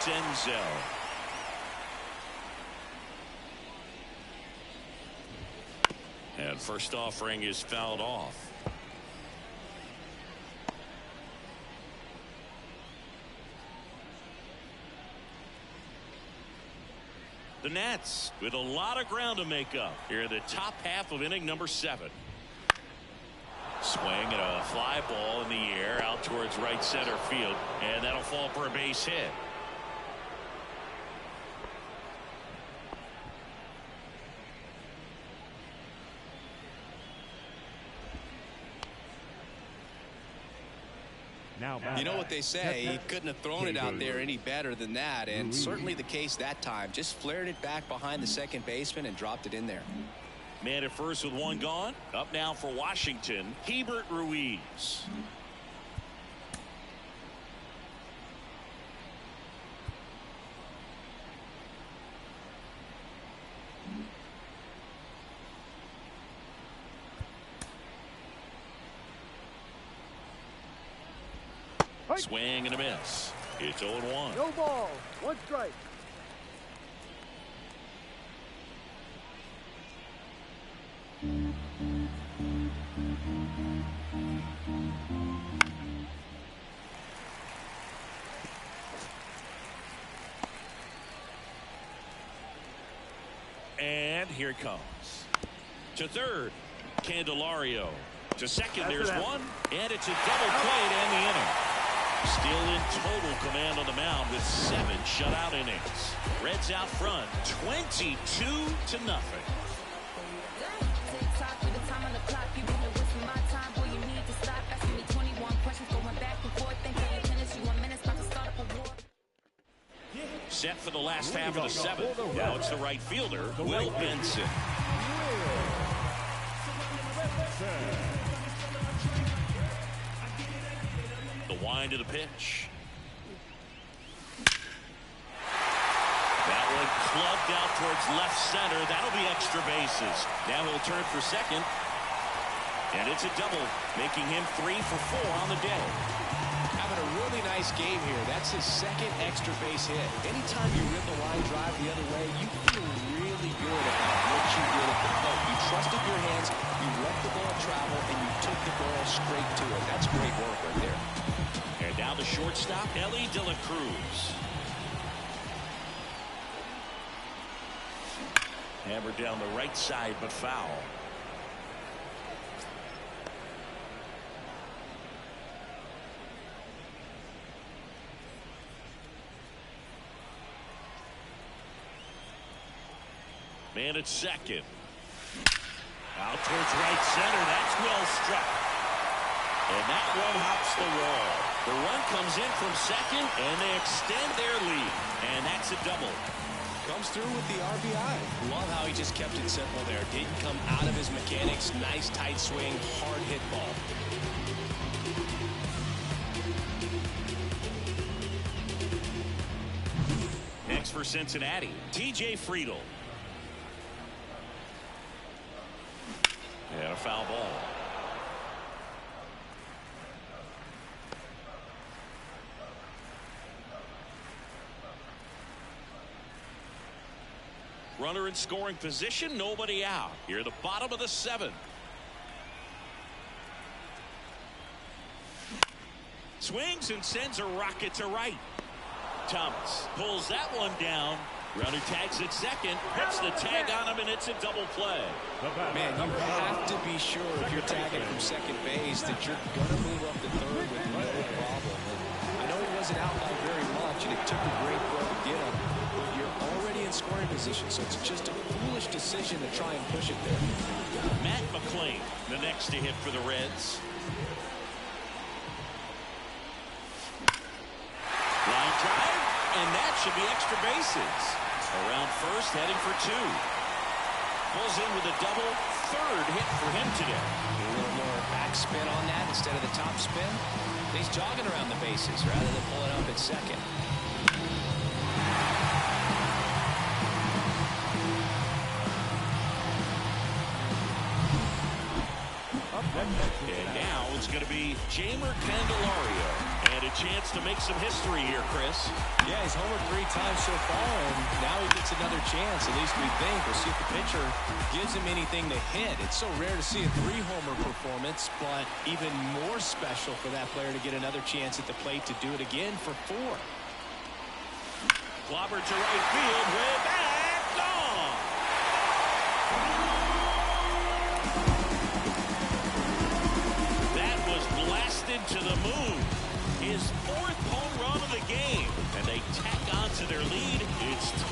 Denzel. And first offering is fouled off. The Nats with a lot of ground to make up here in the top half of inning number 7. Swing and a fly ball in the air out towards right center field, and that'll fall for a base hit. You know what they say, he couldn't have thrown it out there any better than that, and certainly the case that time. Just flared it back behind the second baseman and dropped it in there. Man at first with 1 gone. Up now for Washington, Hebert Ruiz. Swing and a miss. It's 0-1. No ball. 1 strike. And here it comes. To third, Candelario. To second, there's 1. And it's a double play to end the inning. Still in total command on the mound with 7 shutout innings. Reds out front, 22-0. Set for the last half of the 7th. Now it's the right fielder, Will Benson. The wind of the pitch. That one clubbed out towards left center. That'll be extra bases. Now he'll turn for second. And it's a double, making him 3 for 4 on the day. Having a really nice game here. That's his second extra base hit. Anytime you rip a line drive the other way, you feel really good about what you did at the plate. You trusted your hands, you let the ball travel, and you took the ball straight to it. That's great work right there. And now the shortstop, Ellie De La Cruz. Hammered down the right side, but foul. Man at second. Out towards right center. That's well struck. And that one hops the wall. The run comes in from second, and they extend their lead. And that's a double. Comes through with the RBI. Love how he just kept it simple there. Didn't come out of his mechanics. Nice tight swing, hard hit ball. Next for Cincinnati, TJ Friedl. And a foul ball. Runner in scoring position, nobody out. Here at the bottom of the 7th. Swings and sends a rocket to right. Thomas pulls that one down. Runner tags at second, puts the tag on him, and it's a double play. Man, you have to be sure if you're tagging from second base that you're going to move up to third with no problem. And I know he wasn't out by very much, and it took a great throw to get him, but you're already in scoring position, so it's just a foolish decision to try and push it there. Matt McClain, the next to hit for the Reds. Line drive, and that should be extra bases. Around first, heading for 2. Pulls in with a double, 3rd hit for him today. A little more backspin on that instead of the top spin. He's jogging around the bases rather than pulling up at second. And now it's going to be Jeimer Candelario. And a chance to make some history here, Chris. Yeah, he's homered 3 times so far, and now he gets another chance, at least we think. We'll see if the pitcher gives him anything to hit. It's so rare to see a 3-homer performance, but even more special for that player to get another chance at the plate to do it again for 4. Clobber to right field, way back. That was blasted to the moon. His 4th home run of the game. And they tack on to their lead. It's 25-0.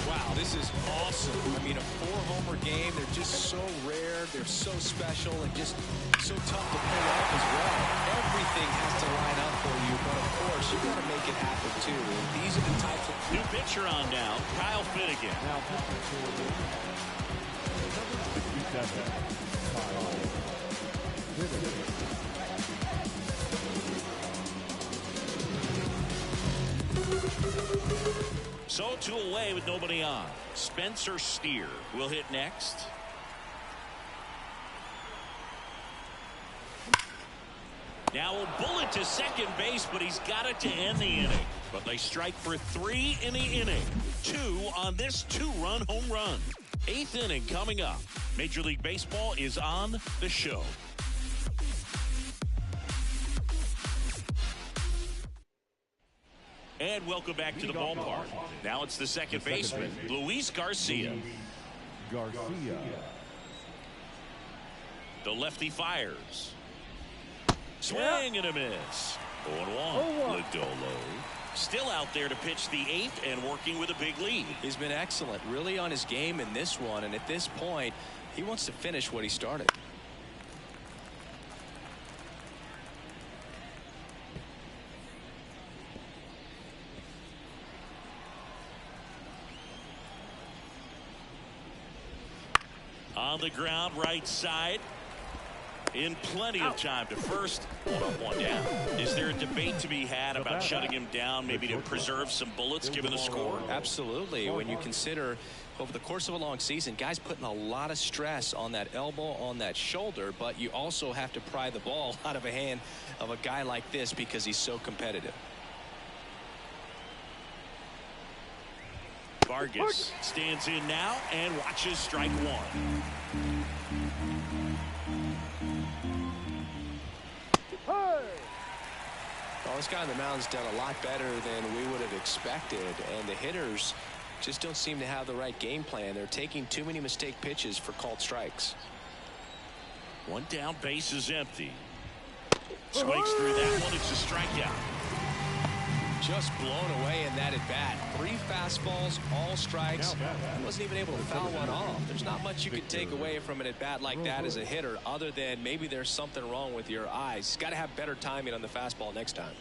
Wow, this is awesome. I mean, a 4-homer game. They're just so rare. They're so special and just so tough to pull off as well. Everything has to line up for you, but of course, you got to make it happen too. And these are the types of... New pitcher on now, Kyle Finnegan. Now pitching for the number 67, Kyle Finnegan. So 2 away with nobody on. Spencer Steer will hit next. Now a bullet to second base, but he's got it to end the inning. But they strike for 3 in the inning. 2 on this 2-run home run. 8th inning coming up. Major League Baseball is on the show. And welcome back to the ballpark. Now it's the second baseman, Luis Garcia. The lefty fires. Swing and a miss. 0-1. Lodolo. Still out there to pitch the 8th and working with a big lead. He's been excellent, really on his game in this one. And at this point, he wants to finish what he started. On the ground, right side. In plenty of time to first. 1 up, 1 down. Is there a debate to be had about shutting him down, maybe to preserve some bullets given the score? Absolutely. When you consider over the course of a long season, guys putting a lot of stress on that elbow, on that shoulder, but you also have to pry the ball out of a hand of a guy like this because he's so competitive. Vargas stands in now and watches strike 1. Well, this guy on the mound's done a lot better than we would have expected, and the hitters just don't seem to have the right game plan. They're taking too many mistake pitches for called strikes. 1 down, base is empty. Swings through that one. It's a strikeout. Just blown away in that at bat. 3 fastballs, all strikes. He wasn't even able to foul one off. There's not much you could take away from an at bat like that as a hitter, other than maybe there's something wrong with your eyes. Got to have better timing on the fastball next time.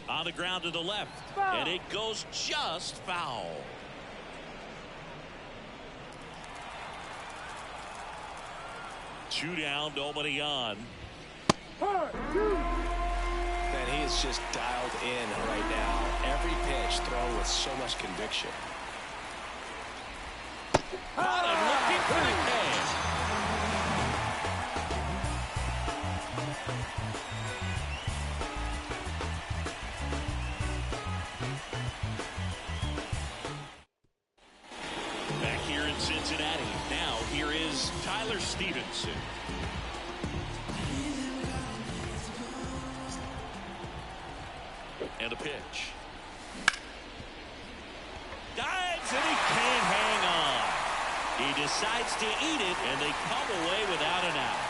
On the ground to the left, and it goes just foul. Two down, nobody on. And he is just dialed in right now. Every pitch thrown with so much conviction. Caught him looking for the K. Back here in Cincinnati. Now here is Tyler Stevenson. And a pitch. Dives and he can't hang on. He decides to eat it and they come away without an out.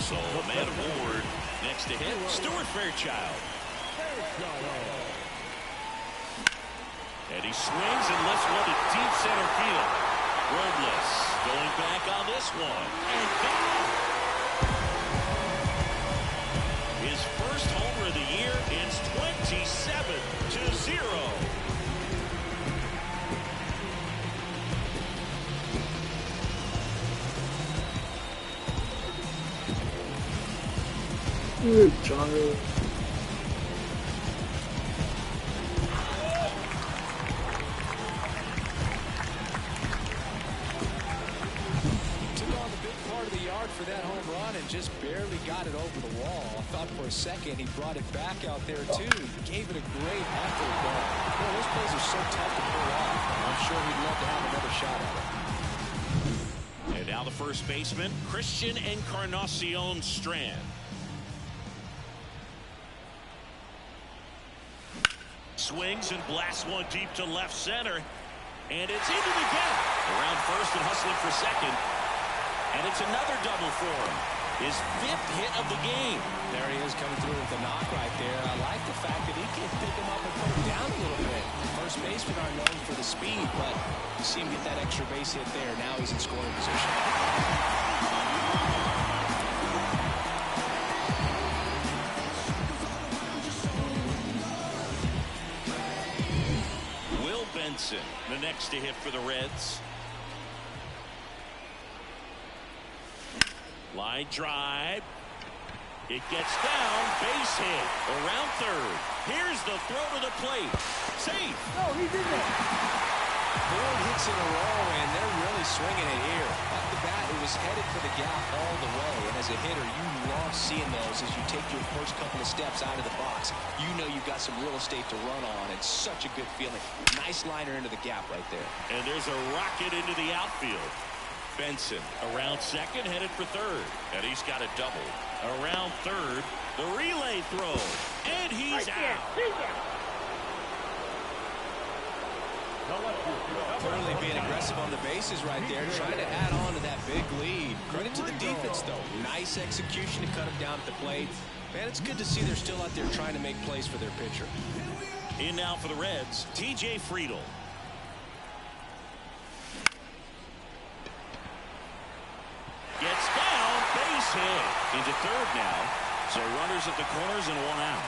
So man Ward next to hit Stuart Fairchild. And he swings and lifts one to deep center field. Robles going back on this one. And gone. His first homer of the year. It's 27-0. John. For that home run, and just barely got it over the wall. I thought for a second he brought it back out there too. He gave it a great effort, but those plays are so tough to pull off. I'm sure he'd love to have another shot at it. And now the first baseman, Christian Encarnacion Strand. Swings and blasts one deep to left center. And it's into the gap. Around first and hustling for second. And it's another double for him. His 5th hit of the game. There he is coming through with the knock right there. I like the fact that he can pick him up and put him down a little bit. First basemen are known for the speed, but you see him get that extra base hit there. Now he's in scoring position. The next to hit for the Reds. Line drive. It gets down. Base hit. Around third. Here's the throw to the plate. Safe. No, he's in there. 4 hits in a row, and they're really swinging it here. Off the bat, it was headed for the gap all the way. And as a hitter, you love seeing those as you take your first couple of steps out of the box. You know you've got some real estate to run on. It's such a good feeling. Nice liner into the gap right there. And there's a rocket into the outfield. Benson around second, headed for third. And he's got a double. Around third, the relay throw. And he's out. Clearly being aggressive on the bases right there, trying to add on to that big lead. Credit to the defense, though. Nice execution to cut him down at the plate. Man, it's good to see they're still out there trying to make plays for their pitcher. In now for the Reds, T.J. Friedl. Gets down, base hit. Into third now. So runners at the corners and 1 out.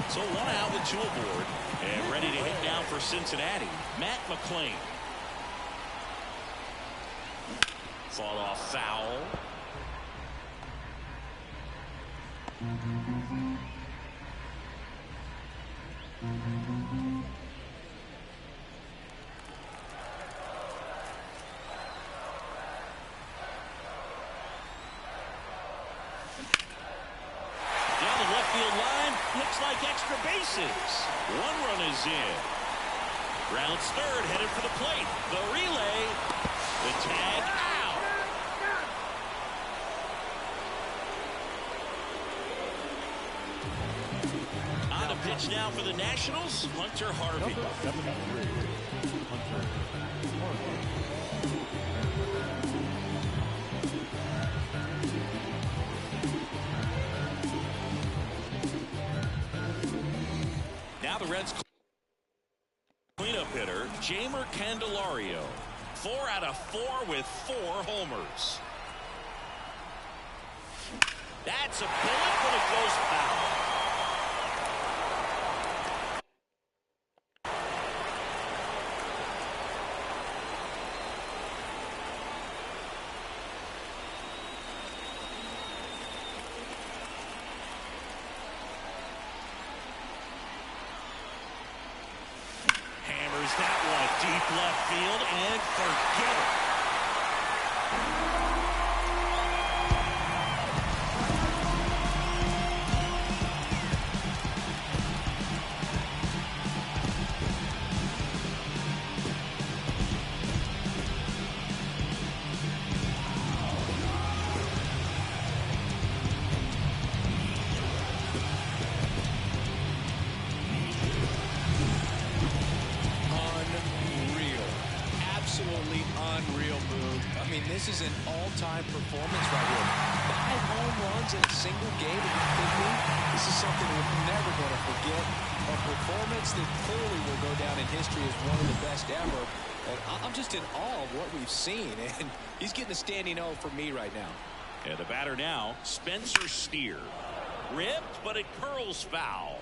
So 1 out with 2 aboard. And ready to hit now for Cincinnati, Matt McClain. Fought off foul. Looks like extra bases. 1 run is in. Rounds third, headed for the plate. The relay. The tag out. On the pitch now for the Nationals, Hunter Harvey. Now the Reds cleanup hitter, Jeimer Candelario. 4 out of 4 with 4 homers. That's a bullet, but it goes foul. That one deep left field and forget it. This is an all-time performance right here. 5 home runs in a single game. Are you kidding me? This is something we're never going to forget. A performance that clearly will go down in history as one of the best ever. And I'm just in awe of what we've seen. And he's getting a standing O for me right now. And the batter now, Spencer Steer. Ripped, but it curls foul.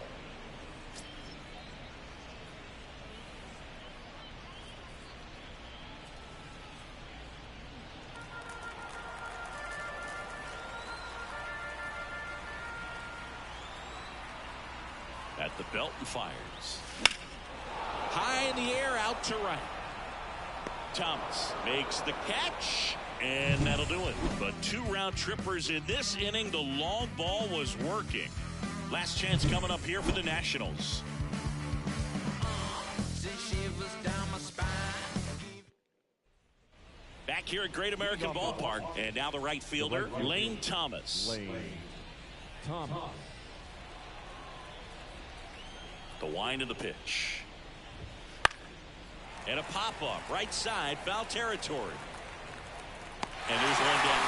At the belt and fires. High in the air, out to right. Thomas makes the catch, and that'll do it. But 2 round trippers in this inning. The long ball was working. Last chance coming up here for the Nationals. Back here at Great American Ballpark, and now the right fielder, Lane Thomas. The wind of the pitch. And a pop-up, right side, foul territory. And there's one down.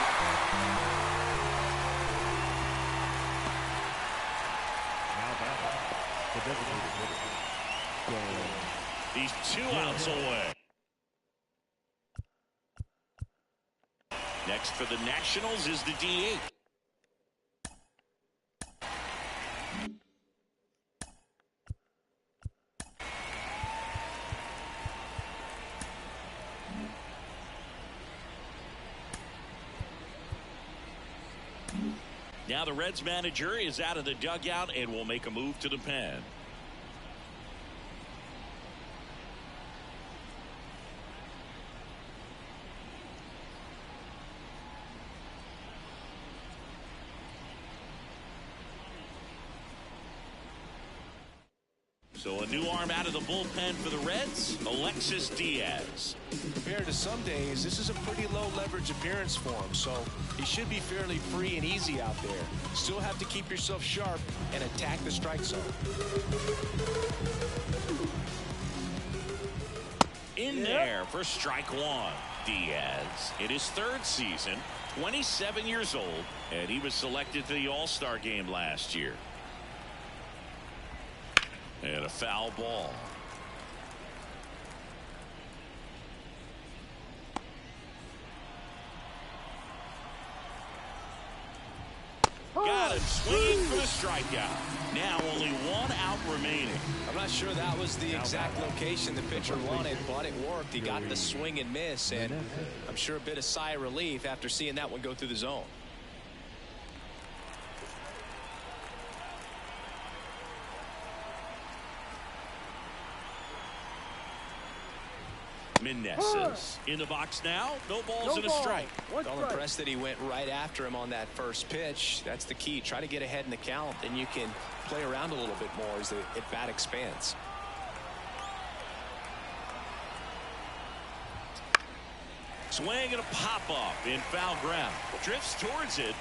He's 2 outs away. Next for the Nationals is the DH. Now the Reds manager is out of the dugout and will make a move to the pen. So a new arm out of the bullpen for the Reds, Alexis Diaz. Compared to some days, this is a pretty low leverage appearance for him, so he should be fairly free and easy out there. Still have to keep yourself sharp and attack the strike zone. In there for strike 1. Diaz in his 3rd season, 27 years old, and he was selected to the All-Star game last year. And a foul ball. Got him swinging for the strikeout. Now only 1 out remaining. I'm not sure that was the exact location the pitcher wanted, but it worked. He got the swing and miss, and I'm sure a bit of sigh of relief after seeing that one go through the zone. Meneses in the box now. No balls and a strike. I'm impressed that he went right after him on that first pitch. That's the key. Try to get ahead in the count, then you can play around a little bit more as the at-bat expands. Swing and a pop-up in foul ground. Drifts towards it.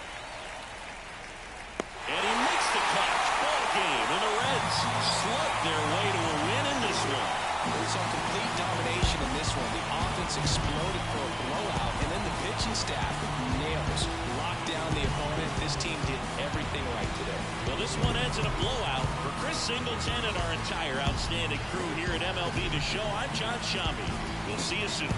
And he makes the catch. Ball game, and the Reds slug their way to a win in this one. We saw complete domination in this one. The offense exploded for a blowout, and then the pitching staff nails, locked down the opponent. This team did everything right today. Well, this one ends in a blowout. For Chris Singleton and our entire outstanding crew here at MLB The Show, I'm John Shambi. We'll see you soon.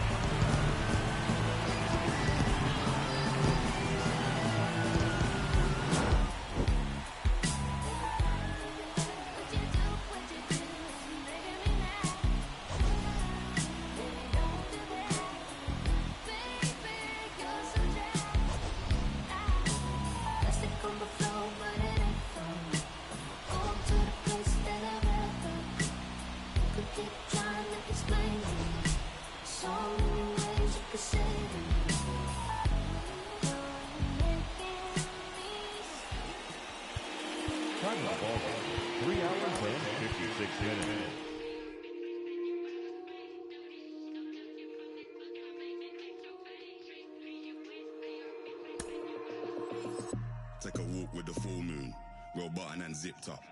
Take a walk with the full moon, roll button and zipped up.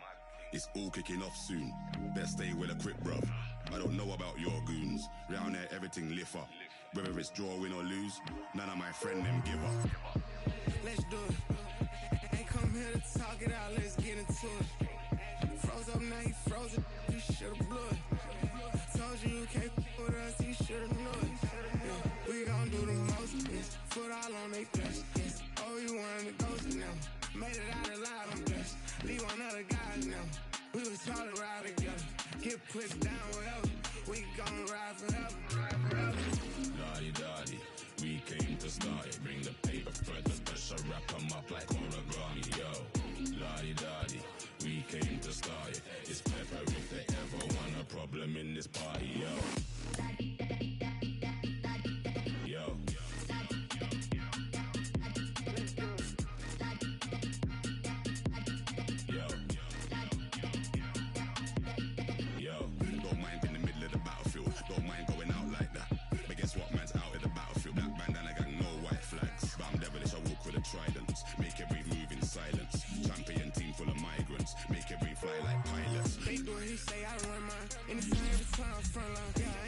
It's all kicking off soon. Better stay well equipped, bruv. I don't know about your goons. Round there, everything lift up. Whether it's draw, win or lose, none of my friend them give up. Let's do it. Ain't come here to talk it out, let's get into it. Froze up, now you frozen, you should've blew it. Told you you can't with us, you should've knew it. Yeah, we gon' do the most, yes. Foot all on they flesh, yes. Oh, you wanted to ghost now. Made it out alive, I'm blessed. Leave one other guys now. We was trying to ride together. Get pushed down wherever. We gon' ride forever. Daddy, we came to start it. Bring the paper thread, the pressure, wrap them up like origami, yo. Daddy, we came to start it. It's pepper if they ever want a problem in this party, yo.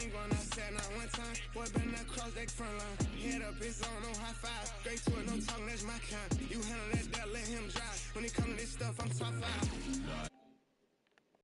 ain't going outside not one time. Boy, better not cross that front line. Head up, it's on, no high five. Straight to it, no talking, that's my kind. You handle that, let him drive. When it come to this stuff, I'm top 5.